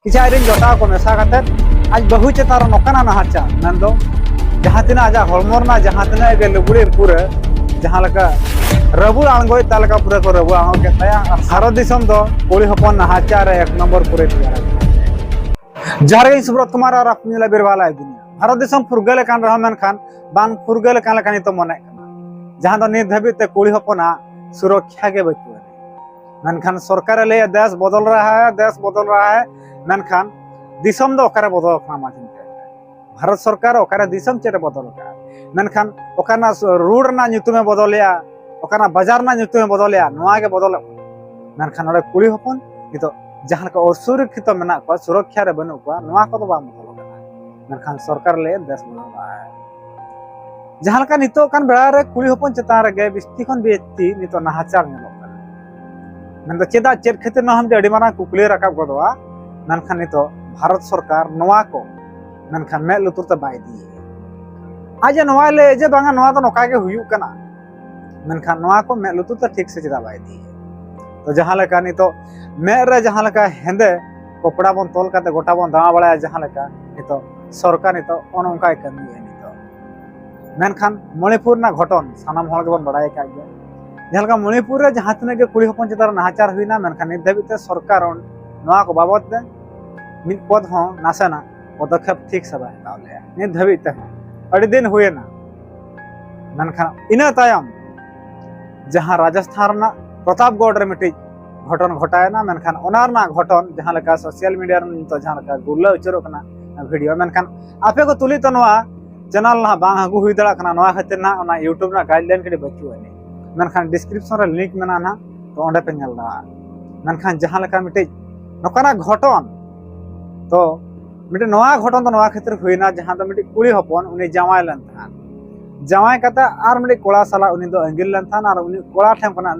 किसी आयरन जोटा को मेसा करते आज बहु चेतार नौकाना नहाचा मेंदो जहाँ तीना आजा हॉर्मोरना जहाँ तीना के लुगड़ी पूरे जहाँ लगा रबुल आंगोय तालका पूरे को रबुल आंगो के तया भारत दिसम दो कोली हपन नहाचा रे एक नंबर पूरे तैयार जारे सुब्रत कुमार और अपनी ला बिरवाला दुनिया भारत दिसम फुरगल कान रह मेन खान बान फुरगल कान लकानी तो मने जहाँ तो नित धबित ते कोली हपना सुरक्षा के बचुआ मेनखान सरकार ले देश बदल रहा है मेनखान दिसम दो ओकारे बदल खाना माजिन भारत सरकार ओकारे दिसम चेरे बदल का मेनखान ओकाना रोड ना ᱧᱩᱛᱩᱢᱮ बदलिया ओकाना बाजार ना ᱧᱩᱛᱩᱢᱮ बदलिया नोआ के बदल मेनखान ओरे कुली हपन नितो जहां का असुरक्षित मेना को सुरक्षा रे बनु को नोआ को तो बा बदल का मेनखान सरकार ले देश बदल रहा है जहां का नितो कान बेड़ा रे कुली हपन चेता रे गे बिस्ती खन बेस्ती नितो नाहाचार नेलो मेन चेदा चेद खातिर न हम अड़ी मारा कुकली रकाब गदवा मेनखान नितो भारत सरकार नोआ को मेनखान मे लुतुर ते बाय दी आज नोआ ले जे बांगा नोआ तो नोका के हुयु कना मेनखान नोआ को मे लुतुर ते ठीक से चेदा बाय दी तो जहां लेका नितो मे रे जहां लेका हेंदे कपड़ा बन तोल काते गोटा बन दावा बड़ा जहां लेका नितो सरकार नितो ओन उनका कमी है नितो मेनखान मणिपुर ना घटन सानाम हल के बन बड़ाय का गया जहां मणिपुर रे जहां तने के कुली हपन चितार नाहाचार हुईना मेनखान नित धबिते सरकार नोआ को बाबत दे मिद पद हो नासेना पदक्षेप ठीक से बाय ताले नित धबिते अड़ी दिन हुए ना मेनखान इना तायम जहां राजस्थान ना प्रतापगढ़ रे मिटी घटन घटायना मेनखान ओनार ना घटन जहां लेका सोशल मीडिया रे तो जहां लेका गुल्ला उचरो कना वीडियो मेनखान आपे को तुली तो नोआ चैनल ना बांग हगु हुई दड़ा कना नोआ खातिर ना ओना यूट्यूब ना गाइडलाइन के बच्चू है मेनखान डिस्क्रिप्शन रे लिंक मेना ना तो ओंडे पे नेल दा मेनखान जहां लेका मिटे नोकाना घटन तो मिटे नोआ घटन तो नोआ खातिर हुईना जहां तो मिटे कुली हपन उनी जावाय लन था जावाय कता आर मिटे कोड़ा साला उनी दो अंगिल लन था और उनी कोड़ा ठेम कना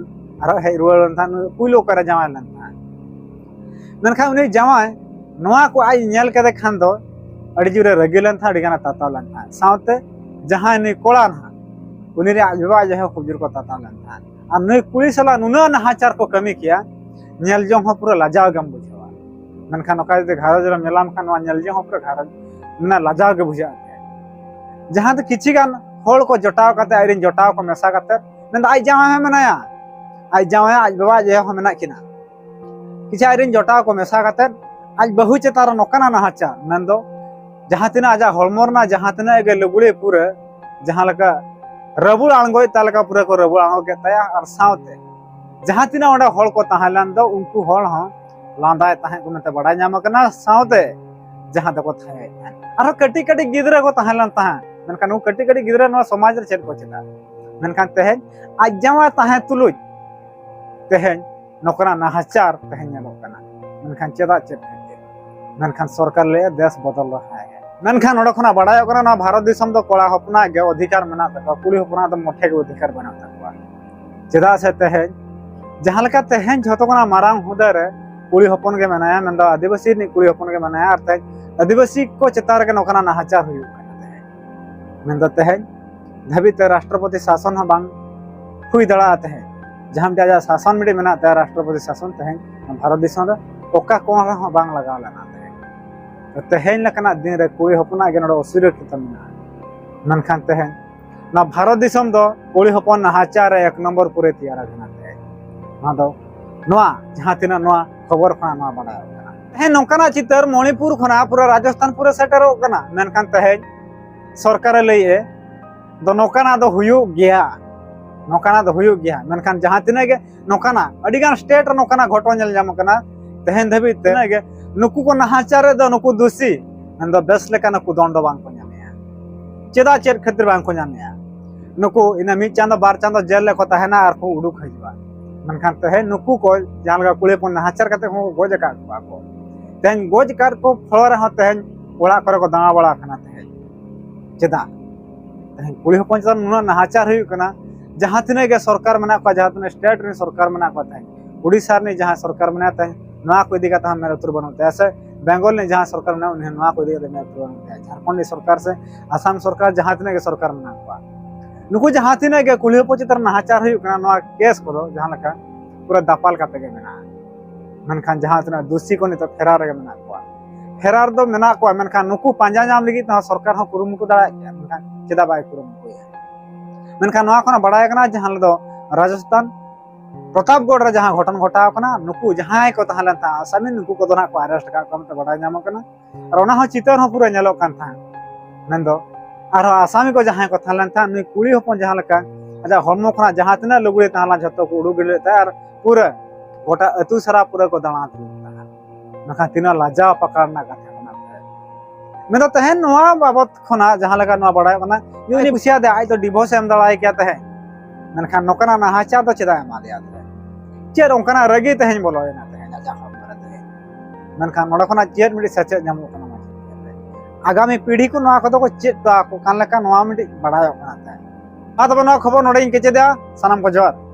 आर हे रुवाल लन था कुलो करे जावाय लन था मेनखान उनी जावाय नोआ को आई नेल कदे खान दो अड़ी जुरे रगिलन था अड़ीगाना ताता लन था सावते जहां नि कोड़ा ना उनी रे विवाह जो खूब जोर को ताता लन था और नई कुली साला नुना नाहाचार को कमी किया नेल जो हो पूरा लाजाव गम बुझावा मेनखान ओका जे घारज रे मेलाम खान वा नेल जो हो पूरा घारज ना लाजाव के बुझा जहां तो किछि गान होल को जटाव करते आइरिन जटाव को मेसा करते मेन आई जावा है मनाया आई जावा आज बाबा जे हो मेना किना किछि आइरिन जटाव को मेसा करते आज बहु चेतार नोकाना नाहाचा मेन दो जहां तिना आजा हॉर्मोर ना जहां तिना के लुगड़ी पूरे जहां लका रबुल आंगोय तालका पूरे को रबुल आंगो के तया और सावते जहां तिना ओडा हॉल को ताहलान दो उनको हॉल हो लांदाय ताहे को मते बड़ा नाम कना सावते जहां तक थाय आरो कटी कटी गिदरा को ताहलान ताहा मेनखान उ कटी कटी गिदरा नो समाज रे चेद को चेता मेनखान तेहेन आज जावा ताहे तुलुज तेहेन नोकरा नाहाचार तेहेन नेलो कना मेनखान चेदा चेद मेनखान सरकार ले देश बदल रहा है मेनखान ओडे खना बड़ाय करा ना भारत दिसम तो कोड़ा हपना के अधिकार मेना तक कुली हपना तो मोठे के अधिकार बना तकवा चेदा से तेहेन जहां लेका तेहेन झतो कना मारांग हुदे रे कुली हपन के मनाया मेन आदिवासी नि कुली हपन के मनाया और आदिवासी को चेतार के नोकाना नाहाचार हुई मेन तेहेन धबित राष्ट्रपति शासन बांग हुई दड़ा तेहेन जहां जा शासन मिडे मेना ते राष्ट्रपति शासन तेहेन भारत दिसम रे ओका कोन रे बांग लगा लेना तेहेन लकना दिन रे कुली हपना के नडो असुरक्षित मेना मेनखान तेहेन ना भारत दिसम दो कुली हपन नाहाचार एक नंबर पूरे तैयार गना ना दो नोआ जहां तिना नोआ खबर खना नोआ बड़ा हे नोकाना चितर मणिपुर खना पूरा राजस्थान पूरा सेटरो कना मेनखान तेहेन सरकार लइए दो नोकाना दो हुयु गया नोकाना दो हुयु गया मेनखान जहां तिना के नोकाना अडिगान स्टेट नोकाना घटन जल जाम कना तेहेन धबि तेना के नुकु को नाहाचार दो नुकु दोषी मेन दो बेस लेका नुकु दंड बांग को नामेया चेदा चेद खातिर बांग को नामेया नुकु इना मी चांदो बार चांदो जेल ले को ताहेना आर को उडुक हजबा मेनखान तेहेन नुकु को जहां लगा कुले को नाहाचार करते हो गोज का को तेहेन गोज कार को फळ रे तेहेन ओळा करे को दावा बड़ा खाना तेहेन चेदा तेहेन कुली हपन चन नुना नाहाचार हुई कना जहां तिने के सरकार मना को जहां तिने स्टेट रे सरकार मना को ताहे उड़ीसा ने जहां सरकार मना ताहे नोआ को दिगा ता मेरे उतर बनते ऐसे बेंगल ने जहां सरकार मना उन्हें नोआ को दिगा मेरे उतर बनते झारखंड सरकार से असम सरकार जहां तिने के सरकार मना को नुकु जहां तिने के कुली हपन चितर नाहाचार हुई कना नोआ केस को जहां लका पूरा दापाल काते के मेना मेनखान जहां तना दोषी को नित फेरार रे मेना को फेरार दो मेना को मेनखान नुकु पांजा नाम लगी तो सरकार हो कुरुमुटु दाड़ा गया मेनखान चेदा बाय कुरुमुटु मेनखान नोआ खना बड़ाय कना जहां दो राजस्थान प्रतापगढ़ रे जहां घटन घटाव कना नुकु जहां को तहलन था आसामी नुकु को दोना को अरेस्ट का कम तो बड़ाय नाम कना और ओना हो चितर हो पूरा नेलो कान था मेंदो और आसामी को जहां को तहलन था नुई कुड़ी होपन जहां लका आजा हरमो खना जहां तना लुगुड़े तहला जतो को उडु गिले था और पूरा गोटा अतु सरा पूरा को दाना था नखा तिना लाजा पकड़ना कथा कना मैं तो तहन नोआ बाबत खना जहां लगा नोआ बड़ाय कना यूनी पुसिया दे आज तो डिवोर्स एम दड़ाय क्या तहे मेनखान नोकना नाहाचा तो चेदा एमा दिया चेर ओंकना रगी तहन बोलोयना तहन आजा हम करते मेनखान नोडा खना चेर मिडी सचे जामो कना आगामी पीढ़ी को नोआ को चेद को कान लका नोआ मिडी बड़ाय कना तहे आ तो नोआ खबर नोडे इन के चेदा सनम को जोर।